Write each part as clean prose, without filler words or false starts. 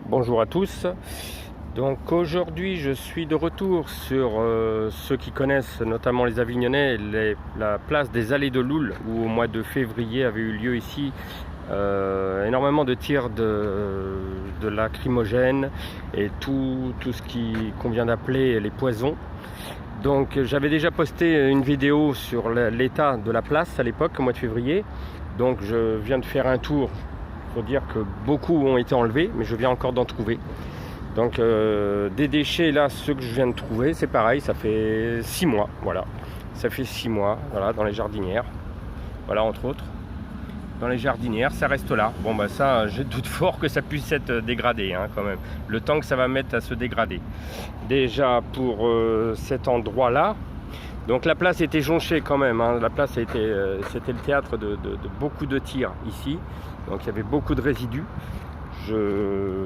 Bonjour à tous. Donc aujourd'hui je suis de retour sur ceux qui connaissent notamment les Avignonnais, la place des Allées de Loul, où au mois de février avait eu lieu ici énormément de tirs de lacrymogènes et tout ce qu'on vient d'appeler les poisons. Donc j'avais déjà posté une vidéo sur l'état de la place à l'époque, au mois de février. Donc je viens de faire un tour. Il faut dire que beaucoup ont été enlevés, mais je viens encore d'en trouver. Donc des déchets là, ceux que je viens de trouver, c'est pareil, ça fait 6 mois, voilà. Ça fait 6 mois, voilà, dans les jardinières. Voilà, entre autres. Dans les jardinières, ça reste là. Bon bah ça, je doute fort que ça puisse être dégradé hein, quand même. Le temps que ça va mettre à se dégrader. Déjà pour cet endroit là. Donc la place était jonchée quand même, hein. La place c'était le théâtre de beaucoup de tirs ici. Donc il y avait beaucoup de résidus. Je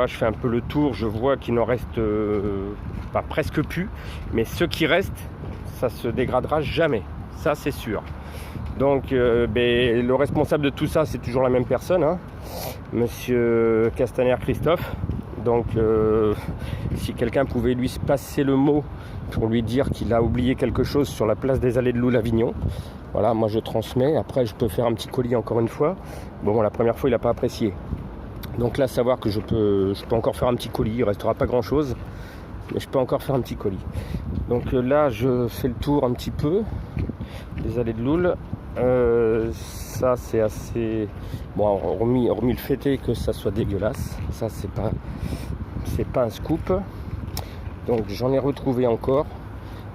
fais un peu le tour, je vois qu'il n'en reste pas presque plus. Mais ce qui reste, ça se dégradera jamais. Ça c'est sûr. Donc le responsable de tout ça, c'est toujours la même personne, hein, Monsieur Castaner Christophe. Donc si quelqu'un pouvait lui passer le mot pour lui dire qu'il a oublié quelque chose sur la place des Allées de Loul-Avignon. Voilà, moi je transmets. Après je peux faire un petit colis encore une fois. Bon, la première fois il n'a pas apprécié. Donc là, savoir que je peux encore faire un petit colis. Il ne restera pas grand chose, mais je peux encore faire un petit colis. Donc là je fais le tour un petit peu des Allées de Loul. Ça c'est assez bon, hormis le fait est que ça soit dégueulasse. Ça c'est pas un scoop. Donc j'en ai retrouvé encore,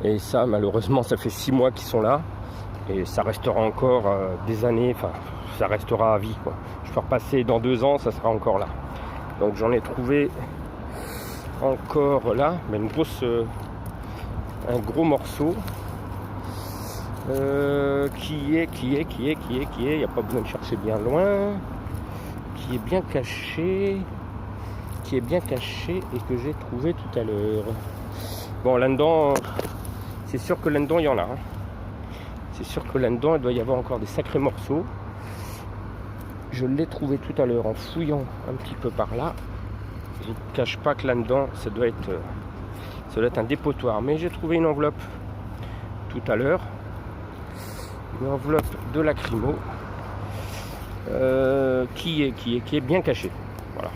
et ça malheureusement ça fait 6 mois qu'ils sont là, et ça restera encore des années, enfin ça restera à vie quoi. Je peux repasser dans 2 ans, ça sera encore là. Donc j'en ai trouvé encore là, mais un gros morceau qui est, il n'y a pas besoin de chercher bien loin, qui est bien caché, et que j'ai trouvé tout à l'heure. Bon, là-dedans, c'est sûr que là-dedans, il y en a. Hein. C'est sûr que là-dedans, il doit y avoir encore des sacrés morceaux. Je l'ai trouvé tout à l'heure en fouillant un petit peu par là. Je ne cache pas que là-dedans, ça doit être un dépotoir. Mais j'ai trouvé une enveloppe tout à l'heure. Une enveloppe de lacrymo qui est bien cachée. Voilà.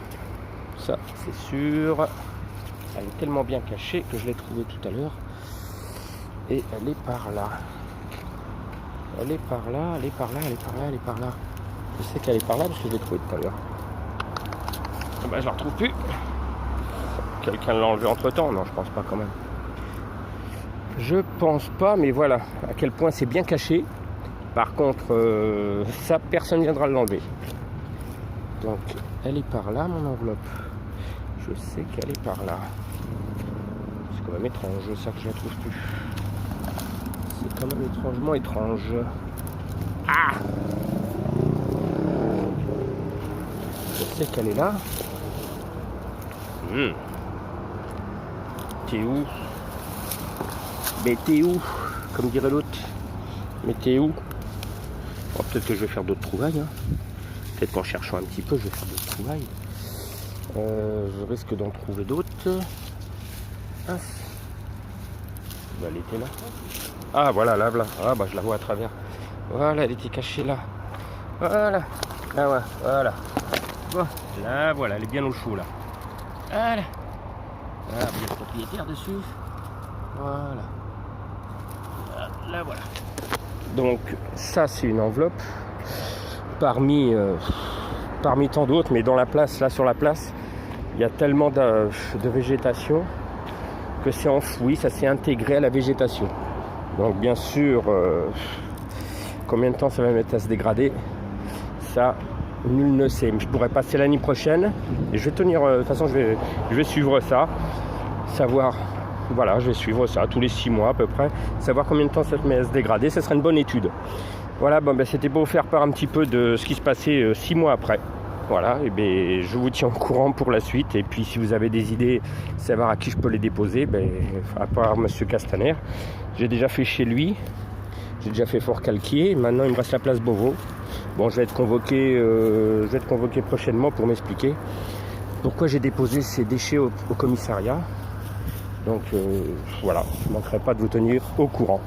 Ça, c'est sûr. Elle est tellement bien cachée que je l'ai trouvée tout à l'heure. Et elle est par là. Elle est par là. Je sais qu'elle est par là parce que je l'ai trouvée tout à l'heure. Et ben, je la retrouve plus. Quelqu'un l'a enlevée entre temps? Non, je pense pas quand même. Je pense pas, mais voilà à quel point c'est bien caché. Par contre, ça, personne ne viendra l'enlever. Donc, elle est par là, mon enveloppe. Je sais qu'elle est par là. C'est quand même étrange, ça, que je la trouve plus. C'est quand même étrangement étrange. Ah! Je sais qu'elle est là. T'es où? Mais t'es où? Comme dirait l'autre. Mais t'es où? Bon, peut-être que je vais faire d'autres trouvailles. Hein. Peut-être qu'en cherchant un petit peu, je vais faire d'autres trouvailles. Je risque d'en trouver d'autres. Ah, elle était là. Ah, voilà, là. Ah, bah, je la vois à travers. Voilà, elle était cachée là. Voilà. Ah, ouais, voilà. Bon, là, voilà, elle est bien au chaud, là. Voilà. Ah, il y a le propriétaire dessus. Voilà. Là, voilà. Donc, ça, c'est une enveloppe. Parmi tant d'autres, mais dans la place, là, sur la place, il y a tellement de végétation que c'est enfoui, ça s'est intégré à la végétation. Donc bien sûr, combien de temps ça va mettre à se dégrader, ça, nul ne sait. Mais je pourrais passer l'année prochaine et je vais tenir, de toute façon je vais suivre ça, savoir, voilà, je vais suivre ça tous les 6 mois à peu près, savoir combien de temps ça met à se dégrader, ça serait une bonne étude. Voilà, bon, c'était pour vous faire part un petit peu de ce qui se passait 6 mois après. Voilà, et bien je vous tiens au courant pour la suite. Et puis si vous avez des idées, savoir à qui je peux les déposer, à part Monsieur Castaner, j'ai déjà fait chez lui, j'ai déjà fait Fort-Calquier, maintenant il me reste la place Beauvau. Bon, je vais être convoqué prochainement pour m'expliquer pourquoi j'ai déposé ces déchets au commissariat. Donc voilà, je ne manquerai pas de vous tenir au courant.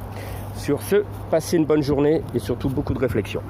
Sur ce, passez une bonne journée et surtout beaucoup de réflexion.